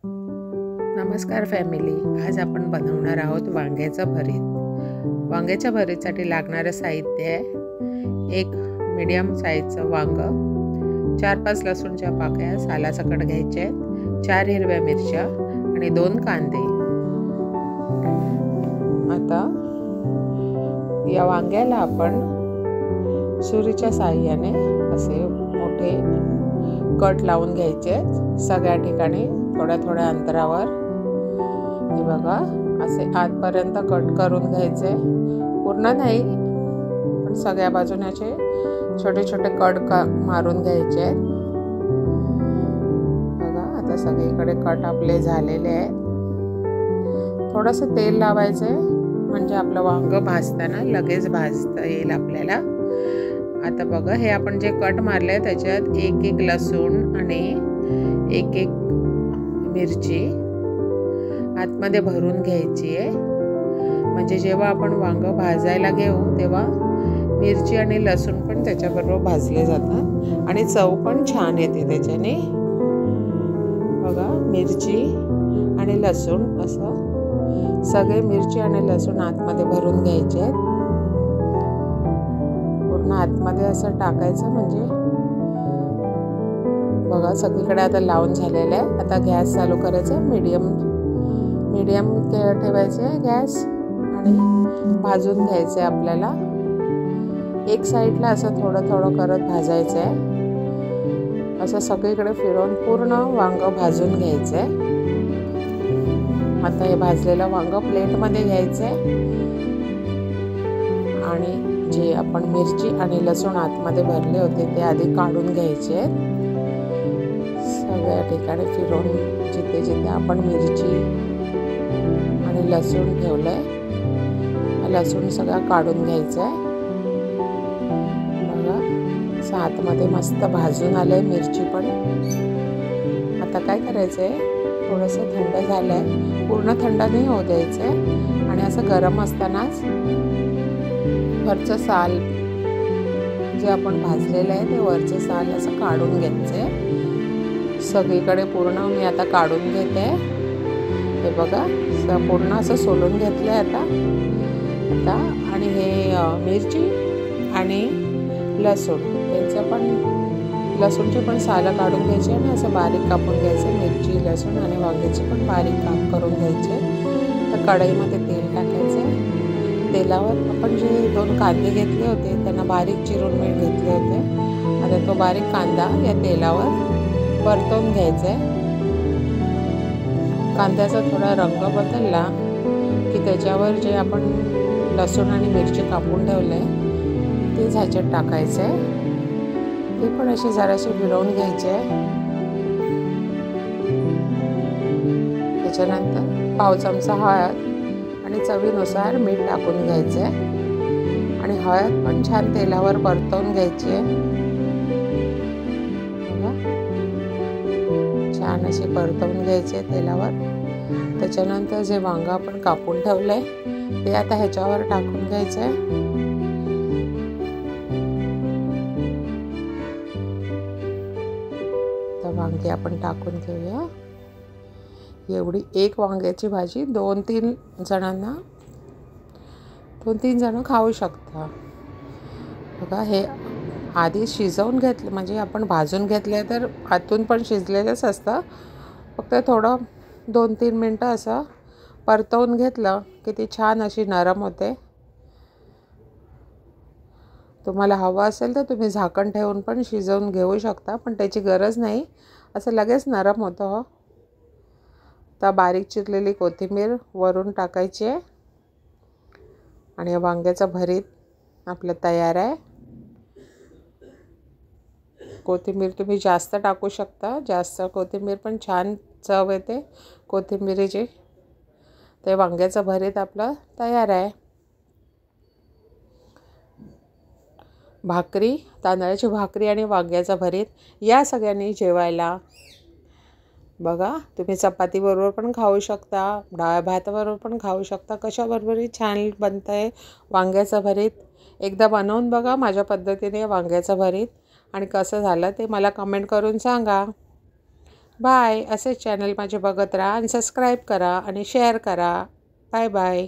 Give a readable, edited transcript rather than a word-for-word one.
नमस्कार फॅमिली. आज आपण बनवणार आहोत वांग्याचं भरीत. वांग्याच्या भरीतसाठी लागणारं साहित्य आहे 1 मीडियम साईजचं वांग, 4-5 लसूणच्या पाकळ्या सालासकट घ्यायच्या आहेत, 4 हिरव्या मिरच्या आणि 2 कांदे. आता या वांग्याला आपण सुरीच्या साहाय्याने असे मोठे कट लावून घ्यायचे सगळ्या ठिकाणी थोड्या थोड्या अंतरावर. हे बघा, असे आतपर्यंत कट करून घ्यायचे, पूर्ण नाही पण सगळ्या बाजूने असे छोटे छोटे कट मारून घ्यायचे. बघा, आता सगळीकडे कट आपले झालेले आहेत. थोडंसं तेल लावायचे म्हणजे आपलं वांग भाजताना लगेच भाजता येईल आपल्याला. आता बघा, हे आपण जे कट मारले त्याच्यात 1-1 लसूण आणि 1-1 मिरची आतमध्ये भरून घ्यायची आहे. म्हणजे जेव्हा आपण वांग भाजायला घेऊ तेव्हा मिरची आणि लसूण पण त्याच्याबरोबर भाजले जातात आणि चव पण छान येते त्याच्याने. बघा, मिरची आणि लसूण असं सगळे मिरची आणि लसूण आतमध्ये भरून घ्यायचे आहेत. पूर्ण आतमध्ये असं टाकायचं. म्हणजे बघा, सगळीकडे आता लावून झालेलं आहे. आता गॅस चालू करायचा, मीडियम ठेवायचे गॅस आणि भाजून घ्यायचे. आपल्याला एक साईडला असं थोडं थोडं करत भाजायचं आहे. असं सगळीकडे फिरवून पूर्ण वांग भाजून घ्यायचं आहे. आता हे भाजलेलं वांग प्लेटमध्ये घ्यायचं आहे आणि जे आपण मिरची आणि लसूण आतमध्ये भरले होते ते आधी काढून घ्यायचे. सगळ्या ठिकाणी फिरवून जिथे जिथे आपण मिरची आणि लसूण ठेवलंय, लसूण सगळा काढून घ्यायचा आहे. बघा, आतमध्ये मस्त भाजून आलंय मिरची पण. आता काय करायचंय, थोडंसं थंड झालंय, पूर्ण थंड नाही होऊ द्यायचंय आणि असं गरम असतानाच वरचं साल जे आपण भाजलेलं आहे ते वरचं साल असं काढून घ्यायचंय. सगळीकडे पूर्ण मी आता काढून घेते. हे बघा, पूर्ण असं सोलून घेतलं आहे आता. आणि हे मिरची आणि लसूण त्यांचं पण, लसूणची पण सालं काढून घ्यायची आणि असं बारीक कापून घ्यायचं. मिरची, लसूण आणि वांग्याची पण बारीक काप करून घ्यायचे. तर कढईमध्ये तेल टाकायचं. तेलावर आपण जे 2 कांदे घेतले होते त्यांना बारीक चिरून मीठ घेतले होते. आता तो बारीक कांदा या तेलावर परतवून घ्यायचा आहे. कांद्याचा थोडा रंग बदलला की त्याच्यावर जे आपण लसूण आणि मिरची कापून ठेवले ते ह्याच्यात टाकायचं आहे. ते पण असे जरासे फिरवून घ्यायचे. त्याच्यानंतर 1/2 चमचा हळद आणि चवीनुसार मीठ टाकून घ्यायचं आहे आणि हळद पण छान तेलावर परतवून घ्यायची आहे. छान असे परतवून घ्यायचे तेलावर. त्याच्यानंतर जे वांग आपण कापून ठेवलंय ते आता ह्याच्यावर टाकून घ्यायचंय. तर वांगी आपण टाकून घेऊया. एवढी 1 वांग्याची भाजी 2-3 जण खाऊ शकता. बघा, हे आधी शिजवून घेतलं म्हणजे आपण भाजून घेतले तर आतून पण शिजलेलंच असतं. फक्त थोडं 2-3 मिनटं असं परतवून घेतलं की ती छान अशी नरम होते. तुम्हाला हवं असेल तर तुम्ही झाकण ठेवून पण शिजवून घेऊ शकता, पण त्याची गरज नाही. असं लगेच नरम होतं. तर बारीक चिरलेली कोथिंबीर वरून टाकायची आहे आणि वांग्याचं भरीत आपलं तयार आहे. कोथिंबीर तुम्ही जास्त टाकू शकता. जास्त कोथिंबीर पण छान चव येते कोथिंबीरीची. ते वांग्याचं भरीत आपलं तयार आहे. भाकरी, तांदळाची भाकरी आणि वांग्याचं भरीत या सगळ्यांनी जेवायला. बघा, तुम्ही चपातीबरोबर पण खाऊ शकता, डाळ भाताबरोबर पण खाऊ शकता. कशाबरोबरही छान बनतं आहे वांग्याचं भरीत. एकदा बनवून बघा माझ्या पद्धतीने वांग्याचं भरीत आणि कसं झालं ते मला कमेंट करून सांगा. बाय. असे चॅनल माझे बघत राहा आणि सबस्क्राईब करा आणि शेअर करा. Bye bye.